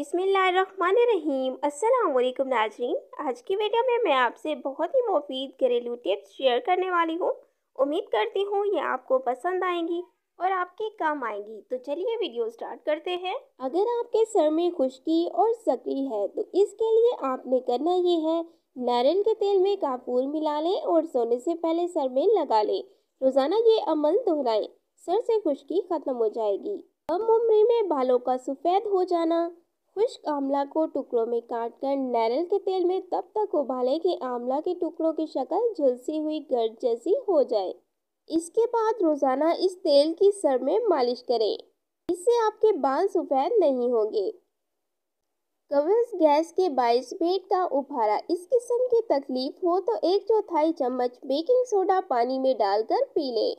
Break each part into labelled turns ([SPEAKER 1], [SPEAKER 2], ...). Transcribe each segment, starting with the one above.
[SPEAKER 1] बिस्मिल्लाहिर्रहमानिर्रहीम। अस्सलाम वालेकुम नाजरीन। आज की वीडियो में मैं आपसे बहुत ही मुफीद घरेलू टिप्स शेयर करने वाली हूँ। उम्मीद करती हूँ ये आपको पसंद आएंगी और आपके काम आएंगी। तो चलिए वीडियो स्टार्ट करते हैं। अगर आपके सर में खुश्की और सकरी है तो इसके लिए आपने करना ये है, नारियल के तेल में काफूर मिला लें और सोने से पहले सर में लगा लें। रोजाना ये अमल दोहराएं, सर से खुश्की खत्म हो जाएगी। कम उम्र में बालों का सफ़ेद हो जाना। खुश्क आंवला को टुकड़ों में काटकर नारियल के तेल में तब तक उबालें कि आंवला के टुकड़ों की शक्ल झुलसी हुई गर्द जैसी हो जाए। इसके बाद रोजाना इस तेल की सर में मालिश करें, इससे आपके बाल सफ़ेद नहीं होंगे। कब्ज़ गैस के बायस पेट का उभारा, इस किस्म की तकलीफ हो तो 1/4 चम्मच बेकिंग सोडा पानी में डालकर पी लें।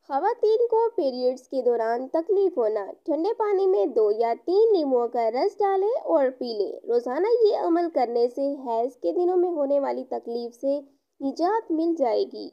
[SPEAKER 1] ख़वातीन को पीरियड्स के दौरान तकलीफ होना, ठंडे पानी में 2 या 3 नींबुओं का रस डालें और पी लें। रोज़ाना ये अमल करने से हैज़ के दिनों में होने वाली तकलीफ से निजात मिल जाएगी।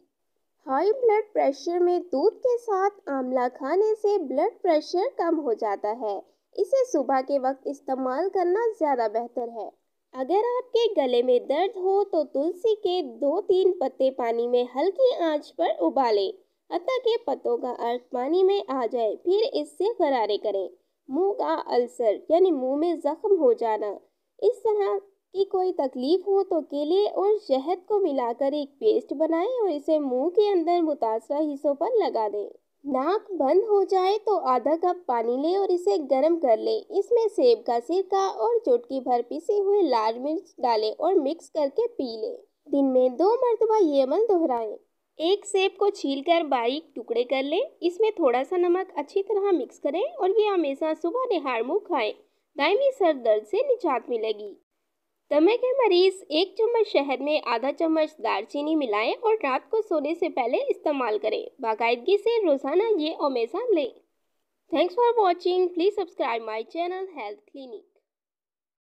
[SPEAKER 1] हाई ब्लड प्रेशर में दूध के साथ आंवला खाने से ब्लड प्रेशर कम हो जाता है। इसे सुबह के वक्त इस्तेमाल करना ज़्यादा बेहतर है। अगर आपके गले में दर्द हो तो तुलसी के 2-3 पत्ते पानी में हल्की आंच पर उबालें, हत्ता के पत्तों का अर्क पानी में आ जाए, फिर इससे गरारे करें। मुंह का अल्सर यानी मुंह में जख्म हो जाना, इस तरह की कोई तकलीफ हो तो केले और शहद को मिलाकर एक पेस्ट बनाएं और इसे मुंह के अंदर मुतासरा हिस्सों पर लगा दें। नाक बंद हो जाए तो आधा कप पानी लें और इसे गर्म कर लें। इसमें सेब का सिरका और चुटकी भर पिसी हुई लाल मिर्च डालें और मिक्स करके पी लें। दिन में 2 मरतबा ये अमल दोहराएं। एक सेब को छीलकर बारीक टुकड़े कर लें, इसमें थोड़ा सा नमक अच्छी तरह मिक्स करें और ये हमेशा सुबह निहार मुंह खाएं। दायमी सर दर्द से निजात मिलेगी। दमे के मरीज 1 चम्मच शहद में आधा चम्मच दालचीनी मिलाएं और रात को सोने से पहले इस्तेमाल करें। बाकायदगी से रोजाना ये हमेशा लें। Thanks for watching. Please subscribe my channel health clinic.